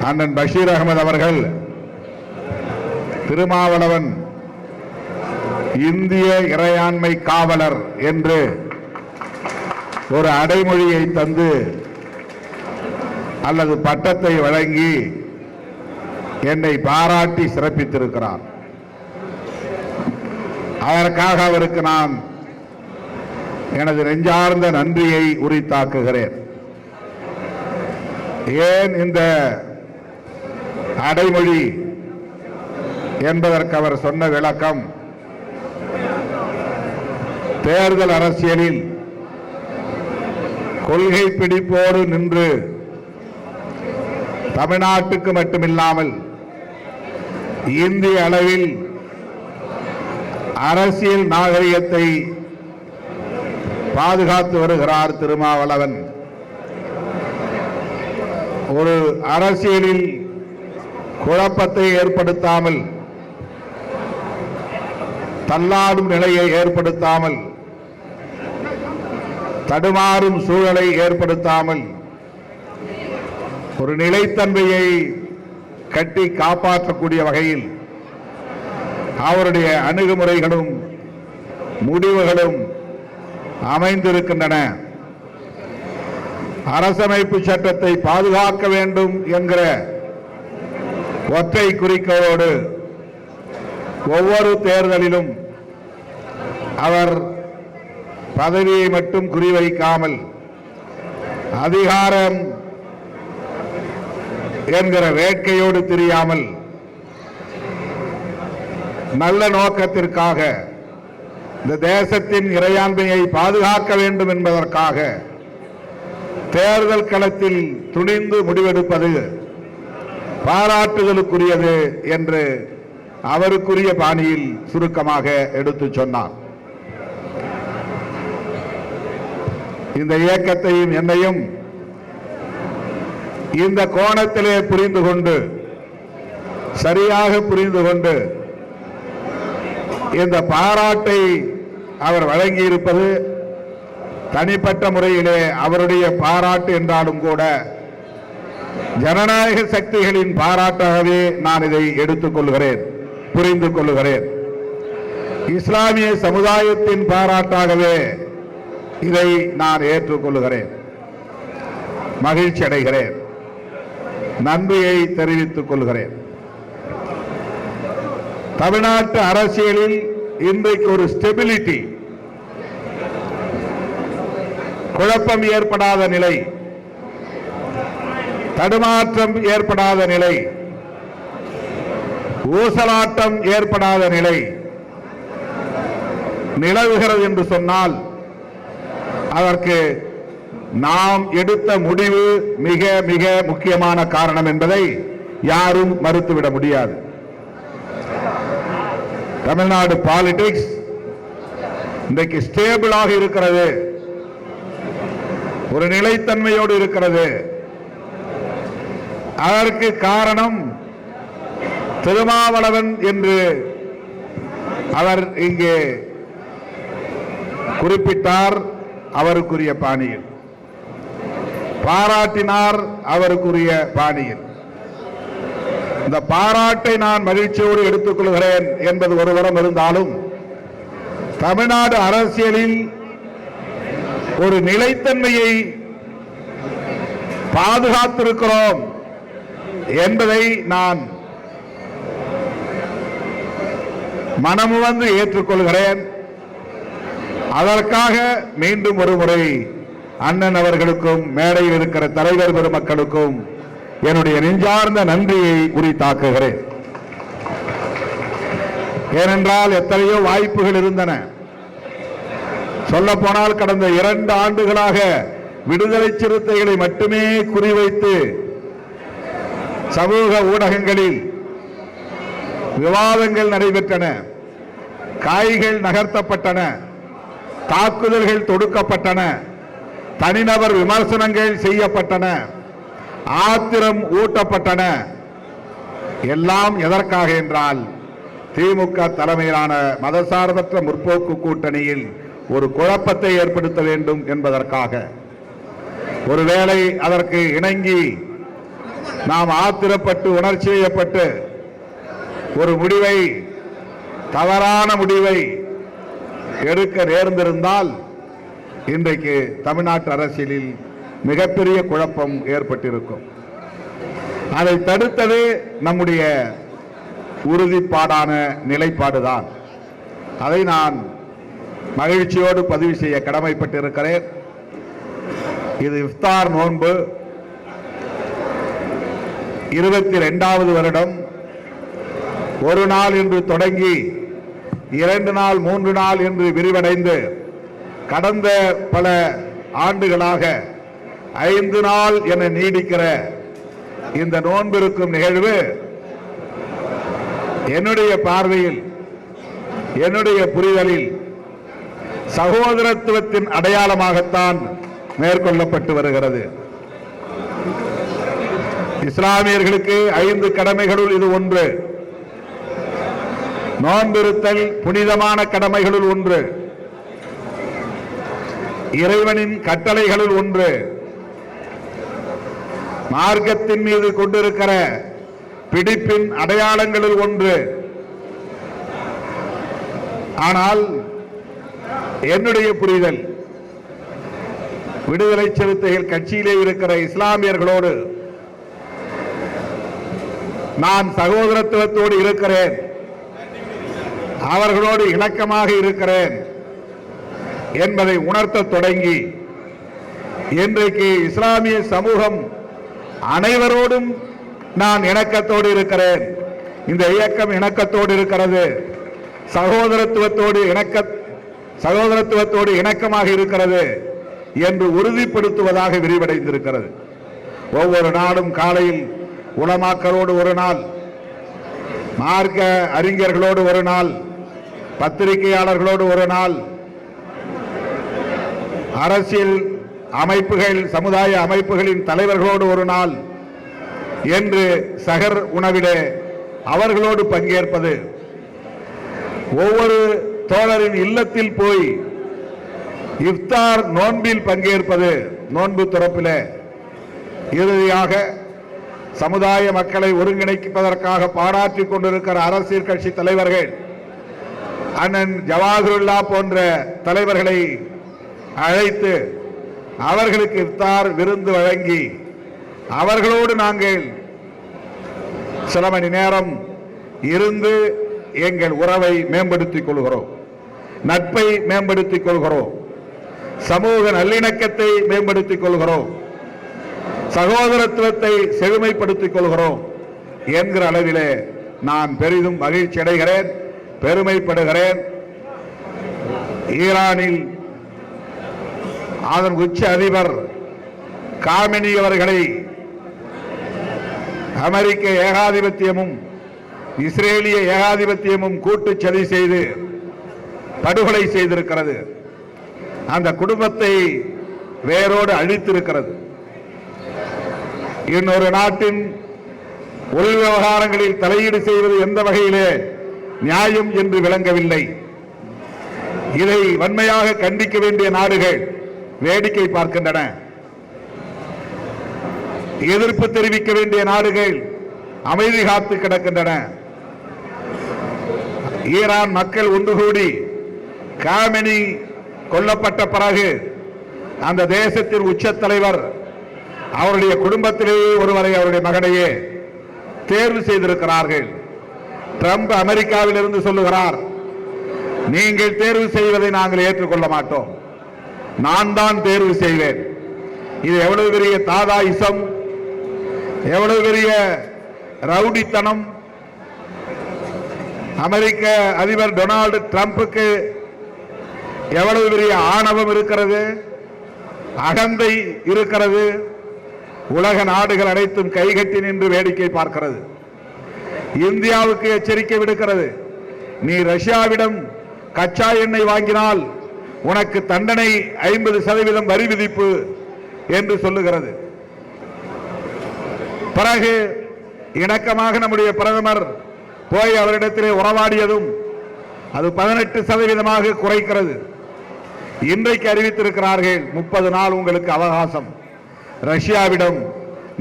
அண்ணன் பஷீர் அகமது அவர்கள் திருமாவளவன் இந்திய இறையாண்மை காவலர் என்று ஒரு அடைமொழியை தந்து அல்லது பட்டத்தை வழங்கி என்னை பாராட்டி சிறப்பித்திருக்கிறார். அதற்காக அவருக்கு நான் எனது நெஞ்சார்ந்த நன்றியை உரித்தாக்குகிறேன். ஏன் இந்த அடைமொழி என்பதற்கு அவர் சொன்ன விளக்கம், தேர்தல் அரசியலில் கொள்கை பிடிப்போடு நின்று தமிழ்நாட்டுக்கு மட்டுமில்லாமல் இந்திய அளவில் அரசியல் நாகரிகத்தை பாதுகாத்து வருகிறார் திருமாவளவன். ஒரு அரசியலில் குழப்பத்தை ஏற்படுத்தாமல், தள்ளாடும் நிலையை ஏற்படுத்தாமல், தடுமாறும் சூழலை ஏற்படுத்தாமல் ஒரு நிலைத்தன்மையை கட்டி காப்பாற்றக்கூடிய வகையில் அவருடைய அணுகுமுறைகளும் முடிவுகளும் அமைந்திருக்கின்றன. அரசமைப்பு சட்டத்தை பாதுகாக்க வேண்டும் என்கிற ஒற்றை குறிக்கோளோடு ஒவ்வொரு தேர்தலிலும் அவர் பதவியை மட்டும் குறிவைக்காமல் அதிகாரம் என்கிற வேட்கையோடு தெரியாமல் நல்ல நோக்கத்திற்காக இந்த தேசத்தின் இறையாண்மையை பாதுகாக்க வேண்டும் என்பதற்காக தேர்தல் களத்தில் துணிந்து முடிவெடுப்பது பாராட்டுதலுக்குரியது என்று அவருக்குரிய பாணியில் சுருக்கமாக எடுத்து சொன்னார். இந்த இயக்கத்தையும் என்னையும் இந்த கோணத்திலே புரிந்து கொண்டு, சரியாக புரிந்து கொண்டு இந்த பாராட்டை அவர் வழங்கியிருப்பது தனிப்பட்ட முறையிலே அவருடைய பாராட்டு என்றாலும் கூட ஜனநாயக சக்திகளின் பாராட்டாகவே நான் இதை எடுத்துக் கொள்கிறேன், புரிந்து கொள்கிறேன். இஸ்லாமிய சமுதாயத்தின் பாராட்டாகவே இதை நான் ஏற்றுக்கொள்கிறேன், மகிழ்ச்சி அடைகிறேன், நன்றியை தெரிவித்துக் கொள்கிறேன். தமிழ்நாட்டு அரசியலில் இன்றைக்கு ஒரு ஸ்டெபிலிட்டி, குழப்பம் ஏற்படாத நிலை, தடுமாற்றம் ஏற்படாத நிலை, ஊசலாட்டம் ஏற்படாத நிலை நிலவுகிறது என்று சொன்னால் அதற்கு நாம் எடுத்த முடிவு மிக மிக முக்கியமான காரணம் என்பதை யாரும் மறுத்துவிட முடியாது. தமிழ்நாடு பாலிடிக்ஸ் இன்றைக்கு ஸ்டேபிளாக இருக்கிறது, ஒரு நிலைத்தன்மையோடு இருக்கிறது. அதற்கு காரணம் திருமாவளவன் என்று அவர் இங்கே குறிப்பிட்டார். அவருக்குரிய பாணியில் பாராட்டினார், அவருக்குரிய பாணியில். இந்த பாராட்டை நான் மகிழ்ச்சியோடு எடுத்துக்கொள்கிறேன் என்பது ஒருவரம் இருந்தாலும், தமிழ்நாடு அரசியலில் ஒரு நிலைத்தன்மையை பாதுகாத்திருக்கிறோம் என்பதை நான் மனமுவந்து ஏற்றுக்கொள்கிறேன். அதற்காக மீண்டும் ஒரு முறை அண்ணன் அவர்களுக்கும் மேடையில் இருக்கிற தலைவர் பெருமக்களுக்கும் என்னுடைய நெஞ்சார்ந்த நன்றியை உரித்தாக்குகிறேன். ஏனென்றால் எத்தனையோ வாய்ப்புகள் இருந்தன. சொல்ல போனால் கடந்த 2 ஆண்டுகளாக விடுதலை சிறுத்தைகளை மட்டுமே குறிவைத்து சமூக ஊடகங்களில் விவாதங்கள் நடைபெற்றன, காய்கள் நகர்த்தப்பட்டன, தாக்குதல்கள் தொடுக்கப்பட்டன, தனிநபர் விமர்சனங்கள் செய்யப்பட்டன, ஆத்திரம் ஊட்டப்பட்டன. எல்லாம் எதற்காக என்றால் திமுக தலைமையிலான மதசார்பற்ற முற்போக்கு கூட்டணியில் ஒரு குழப்பத்தை ஏற்படுத்த வேண்டும் என்பதற்காக. ஒருவேளை அதற்கு இணங்கி நாம் ஆத்திரப்பட்டு உணர்ச்சி வயப்பட்டு ஒரு முடிவை, தவறான முடிவை எடுக்க நேர்ந்திருந்தால் இன்றைக்கு தமிழ்நாட்டு அரசியலில் மிகப்பெரிய குழப்பம் ஏற்பட்டிருக்கும். அதை தடுத்தது நம்முடைய உறுதிப்பாடான நிலைப்பாடுதான். அதை நான் மகிழ்ச்சியோடு பதிவு செய்ய கடமைப்பட்டிருக்கிறேன். இது இஃப்தார் நோன்பு 22வது வருடம். ஒரு நாள் என்று தொடங்கி 2 நாள் 3 நாள் என்று விரிவடைந்து கடந்த பல ஆண்டுகளாக 5 நாள் என நீடிக்கிற இந்த நோன்பிருக்கும் நிகழ்வு என்னுடைய பார்வையில், என்னுடைய புரிதலில் சகோதரத்துவத்தின் அடையாளமாகத்தான் மேற்கொள்ளப்பட்டு வருகிறது. இஸ்லாமியர்களுக்கு 5 கடமைகளுள் இது ஒன்று. நோன்பிருத்தல் புனிதமான கடமைகளுள் ஒன்று, இறைவனின் கட்டளைகளுள் ஒன்று, மார்க்கத்தின் மீது கொண்டிருக்கிற பிடிப்பின் அடையாளங்களில் ஒன்று. ஆனால் என்னுடைய புரிதல், விடுதலை சிறுத்தைகள் கட்சியிலே இருக்கிற இஸ்லாமியர்களோடு நான் சகோதரத்துவத்தோடு இருக்கிறேன், அவர்களோடு இணக்கமாக இருக்கிறேன் என்பதை உணர்த்த தொடங்கி இன்றைக்கு இஸ்லாமிய சமூகம் அனைவரோடும் நான் இணக்கத்தோடு இருக்கிறேன், இந்த இயக்கம் இணக்கத்தோடு இருக்கிறது, சகோதரத்துவத்தோடு இணக்கமாக இருக்கிறது என்று உறுதிப்படுத்துவதாக விரிவடைந்திருக்கிறது. ஒவ்வொரு நாளும் காலையில் உலமாக்களோடு ஒரு நாள், மார்க்க அறிஞர்களோடு ஒரு நாள், பத்திரிகையாளர்களோடு ஒரு நாள், அரசியல் அமைப்புகள், சமுதாய அமைப்புகளின் தலைவர்களோடு ஒரு நாள் என்று சகர் உணவிலே அவர்களோடு பங்கேற்பது, ஒவ்வொரு தோழரின் இல்லத்தில் போய் இஃப்தார் நோன்பில் பங்கேற்பது, நோன்பு துறப்பிலே இறுதியாக சமுதாய மக்களை ஒருங்கிணைப்பதற்காக பாராற்றிக் கொண்டிருக்கிற அரசியல் கட்சி தலைவர்கள், அண்ணன் ஜவாஹிருல்லா போன்ற தலைவர்களை அழைத்து அவர்களுக்கு இஃப்தார் விருந்து வழங்கி அவர்களோடு நாங்கள் சில மணி நேரம் இருந்து எங்கள் உறவை மேம்படுத்திக் கொள்கிறோம், நட்பை மேம்படுத்திக் கொள்கிறோம், சமூக நல்லிணக்கத்தை மேம்படுத்திக் கொள்கிறோம், சகோதரத்துவத்தை செழுமைப்படுத்திக் கொள்கிறோம் என்கிற அளவிலே நான் பெரிதும் மகிழ்ச்சி அடைகிறேன், பெருமைப்படுகிறேன். ஈரானில் அதன் உச்ச அதிபர் காமினி அவர்களை அமெரிக்க ஏகாதிபத்தியமும் இஸ்ரேலிய ஏகாதிபத்தியமும் கூட்டு சதி செய்து படுகொலை செய்திருக்கிறது. அந்த குடும்பத்தை வேரோடு அழித்திருக்கிறது. இன்னொரு நாட்டின் உள் விவகாரங்களில் தலையீடு செய்வது எந்த வகையிலே நியாயம் என்று விளங்கவில்லை. இதை வன்மையாக கண்டிக்க வேண்டிய நாடுகள் வேடிக்கை பார்க்கின்றன. எதிர்ப்பு தெரிவிக்க வேண்டிய நாடுகள் அமைதி காத்து கிடக்கின்றன. ஈரான் மக்கள் ஒன்று கூடி காமெனி கொல்லப்பட்ட பிறகு அந்த தேசத்தின் உச்ச தலைவர் அவருடைய குடும்பத்திலேயே ஒருவரை, அவருடைய மகனையே தேர்வு செய்திருக்கிறார்கள். ட்ரம்ப் அமெரிக்காவில் இருந்து சொல்லுகிறார், நீங்கள் தேர்வு செய்வதை நாங்கள் ஏற்றுக்கொள்ள மாட்டோம், நான் தான் தேர்வு செய்வேன். இது எவ்வளவு பெரிய தாதாயிசம், எவ்வளவு பெரிய ரவுடித்தனம்! அமெரிக்க அதிபர் டொனால்டு டிரம்புக்கு எவ்வளவு பெரிய ஆணவம் இருக்கிறது, அகந்தை இருக்கிறது! உலக நாடுகள் அனைத்தும் கைகட்டி நின்று வேடிக்கை பார்க்கிறது. இந்தியாவுக்கு எச்சரிக்கை விடுக்கிறது, நீ ரஷ்யாவிடம் கச்சா எண்ணெய் வாங்கினால் உனக்கு தண்டனை 50% வரி விதிப்பு என்று சொல்லுகிறது. பிறகு இணக்கமாக நம்முடைய பிரதமர் போய் அவரிடத்திலே உறவாடியதும் அது 18% குறைக்கிறது. இன்றைக்கு அறிவித்திருக்கிறார்கள் 30 நாள் உங்களுக்கு அவகாசம், ரஷ்யாவிடம்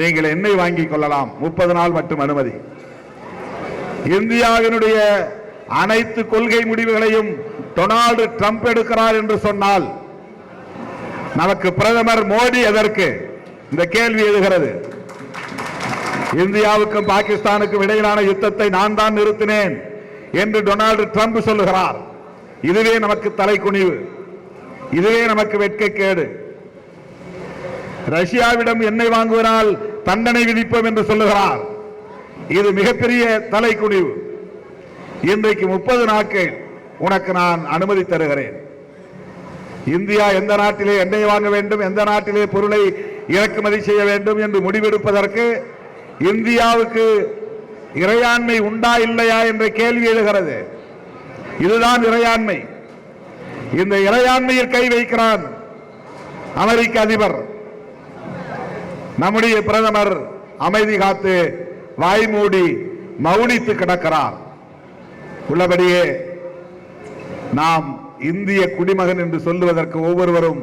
நீங்கள் எண்ணெய் வாங்கிக் கொள்ளலாம். 30 நாள் மட்டும் அனுமதி. இந்தியாவினுடைய அனைத்து கொள்கை முடிவுகளையும் டொனால்டு ட்ரம்ப் எடுக்கிறார் என்று சொன்னால் நமக்கு பிரதமர் மோடி எதற்கு? இந்த கேள்வி எழுகிறது. இந்தியாவுக்கும் பாகிஸ்தானுக்கும் இடையிலான யுத்தத்தை நான் தான் நிறுத்தினேன் என்று டொனால்டு ட்ரம்ப் சொல்லுகிறார். இதுவே நமக்கு தலைக்குனிவு, இதுவே நமக்கு வெட்கக்கேடு. ரஷ்யாவிடம் எண்ணெய் வாங்குவதால் தண்டனை விதிப்போம் என்று சொல்லுகிறார். இது மிகப்பெரிய தலைக்குனிவு. இன்றைக்கு 30 நாட்கள் உனக்கு நான் அனுமதி தருகிறேன். இந்தியா எந்த நாட்டிலே எண்ணெய் வாங்க வேண்டும், எந்த நாட்டிலே பொருளை இறக்குமதி செய்ய வேண்டும் என்று முடிவெடுப்பதற்கு இந்தியாவுக்கு இறையாண்மை உண்டா இல்லையா என்ற கேள்வி எழுகிறது. இதுதான் இறையாண்மை. இந்த இறையாண்மையில் கை வைக்கிறான் அமெரிக்க அதிபர். நம்முடைய பிரதமர் அமைதி காத்து வாய்மூடி மௌனித்து கிடக்கிறார். உள்ளபடியே நாம் இந்திய குடிமகன் என்று சொல்லுவதற்கு ஒவ்வொருவரும்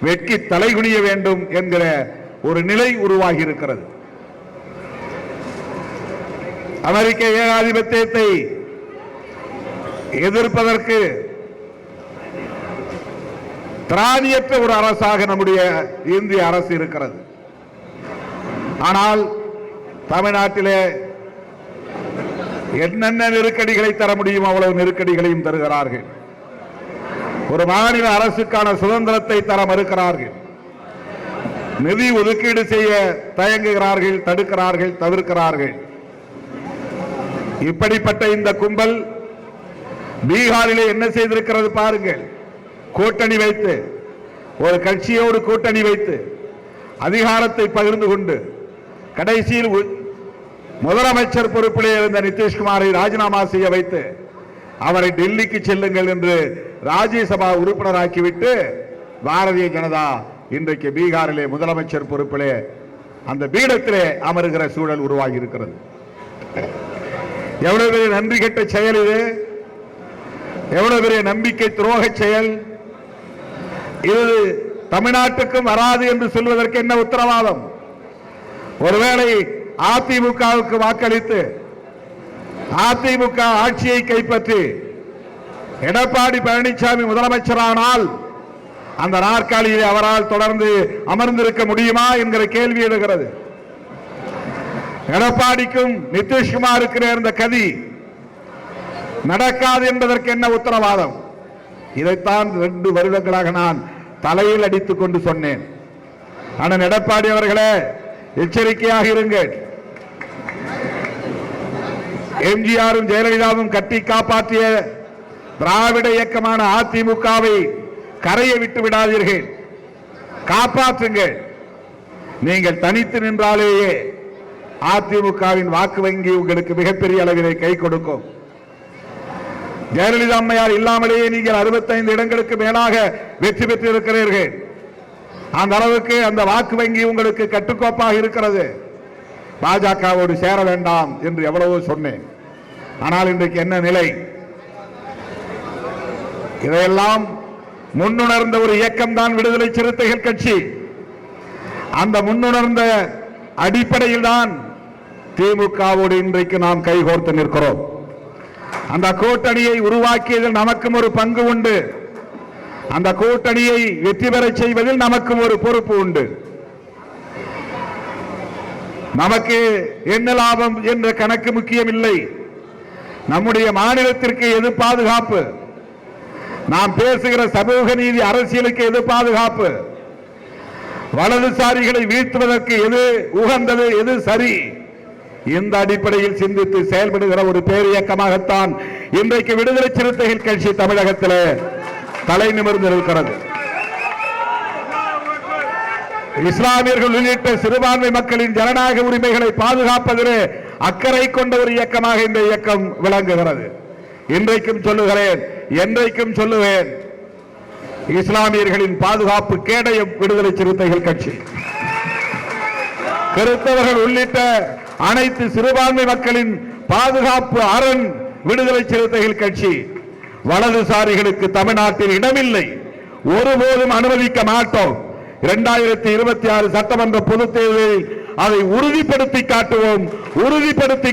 வெட்கி தலைகுனிய வேண்டும் என்கிற ஒரு நிலை உருவாகி இருக்கிறது. அமெரிக்க ஏகாதிபத்தியத்தை எதிர்ப்பதற்கு திராணியற்ற ஒரு அரசாக நம்முடைய இந்திய அரசு இருக்கிறது. ஆனால் தமிழ்நாட்டிலே என்னென்ன நெருக்கடிகளை தர முடியும் அவ்வளவு நெருக்கடிகளையும் தருகிறார்கள். ஒரு மாநில அரசுக்கான சுதந்திரத்தை தர மறுக்கிறார்கள். நிதி ஒதுக்கீடு செய்ய தயங்குகிறார்கள், தடுக்கிறார்கள், தவிர்க்கிறார்கள். இப்படிப்பட்ட இந்த கும்பல் பீகாரிலே என்ன செய்திருக்கிறது பாருங்கள். கூட்டணி வைத்து, ஒரு கட்சியோடு கூட்டணி வைத்து அதிகாரத்தை பகிர்ந்து கொண்டு கடைசியில் முதலமைச்சர் பொறுப்பிலே இருந்த நிதிஷ்குமாரை ராஜினாமா செய்ய வைத்து அவரை டெல்லிக்கு செல்லுங்கள் என்று ராஜ்யசபா உறுப்பினராக்கிவிட்டு பாரதிய ஜனதா இன்றைக்கு பீகாரிலே முதலமைச்சர் பொறுப்பிலே அந்த பீடத்திலே அமருகிற சூழல் உருவாகி இருக்கிறது. எவ்வளவு பெரிய நன்றி கெட்ட செயல் இது! எவ்வளவு பெரிய நம்பிக்கை துரோக செயல் இது! தமிழ்நாட்டுக்கும் வராது என்று சொல்வதற்கு என்ன உத்தரவாதம்? ஒருவேளை அதிமுகவுக்கு வாக்களித்து அதிமுக ஆட்சியை கைப்பற்றி எடப்பாடி பழனிசாமி முதலமைச்சரானால் அந்த நாற்காலியில் அவரால் தொடர்ந்து அமர்ந்திருக்க முடியுமா என்கிற கேள்வி எழுகிறது. எடப்பாடிக்கும் நிதிஷ்குமாருக்கு நேர்ந்த கதி நடக்காது என்பதற்கு என்ன உத்தரவாதம்? இதைத்தான் 2 வருடங்களாக நான் தலையில் அடித்துக் கொண்டு சொன்னேன். ஆனால் எடப்பாடி அவர்களே, எச்சரிக்கையாக இருங்கள். எம்ஜிஆரும் ஜெயலலிதாவும் கட்டி காப்பாற்றிய திராவிட இயக்கமான அதிமுகவை கரையை விட்டு விடாதீர்கள், காப்பாற்றுங்கள். நீங்கள் தனித்து நின்றாலேயே அதிமுகவின் வாக்கு வங்கி உங்களுக்கு மிகப்பெரிய அளவிலே கை கொடுக்கும். ஜெயலலிதா அம்மையார் இல்லாமலேயே நீங்கள் 65 இடங்களுக்கு மேலாக வெற்றி பெற்றிருக்கிறீர்கள். அந்த அளவுக்கு அந்த வாக்கு வங்கி உங்களுக்கு கட்டுக்கோப்பாக இருக்கிறது. பாஜகவோடு சேர வேண்டாம் என்று எவ்வளவோ சொன்னேன். ஆனால் இன்றைக்கு என்ன நிலை? இதையெல்லாம் முன்னுணர்ந்த ஒரு இயக்கம் தான் விடுதலை சிறுத்தைகள் கட்சி. அந்த முன்னுணர்ந்த அடிப்படையில் தான் திமுகவோடு இன்றைக்கு நாம் கைகோர்த்து நிற்கிறோம். அந்த கூட்டணியை உருவாக்கியதில் நமக்கும் ஒரு பங்கு உண்டு. அந்த கூட்டணியை வெற்றி பெற செய்வதில் நமக்கும் ஒரு பொறுப்பு உண்டு. நமக்கு என்ன லாபம் என்ற கணக்கு முக்கியமில்லை. நம்முடைய மாநிலத்திற்கு எது பாதுகாப்பு? நாம் பேசுகிற சமூக நீதி அரசியலுக்கு எது பாதுகாப்பு? வலதுசாரிகளை வீழ்த்துவதற்கு எது உகந்தது, எது சரி? இந்த அடிப்படையில் சிந்தித்து செயல்படுகிற ஒரு பேர் இயக்கமாகத்தான் இன்றைக்கு விடுதலை சிறுத்தைகள் கட்சி தமிழகத்தில் தலை நிமிர்ந்திருக்கிறது. இஸ்லாமியர்கள் உள்ளிட்ட சிறுபான்மை மக்களின் ஜனநாயக உரிமைகளை பாதுகாப்பதிலே அக்கறை கொண்ட ஒரு இயக்கமாக இந்த இயக்கம் விளங்குகிறது. இன்றைக்கும் சொல்லுகிறேன், என்றைக்கும் சொல்லுவேன், இஸ்லாமியர்களின் பாதுகாப்பு கேடயம் விடுதலை சிறுத்தைகள் கட்சி. கிறிஸ்தவர்கள் உள்ளிட்ட அனைத்து சிறுபான்மை மக்களின் பாதுகாப்பு அரண் விடுதலை சிறுத்தைகள் கட்சி. வலதுசாரிகளுக்கு தமிழ்நாட்டில் இடமில்லை, ஒருபோதும் அனுமதிக்க மாட்டோம். 2026 சட்டமன்ற பொதுத் தேர்தலில் அதை உறுதிப்படுத்தி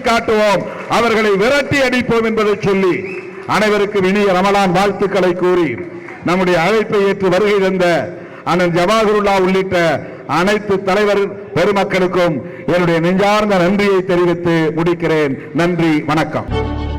காட்டுவோம், அவர்களை விரட்டி அடிப்போம் என்பதை சொல்லி அனைவருக்கும் இனிய ரமலான் வாழ்த்துக்களை கூறி நம்முடைய அழைப்பை ஏற்று வருகை தந்த அண்ணன் ஜவாஹிருல்லா உள்ளிட்ட அனைத்து தலைவர் பெருமக்களுக்கும் என்னுடைய நெஞ்சார்ந்த நன்றியை தெரிவித்து முடிக்கிறேன். நன்றி, வணக்கம்.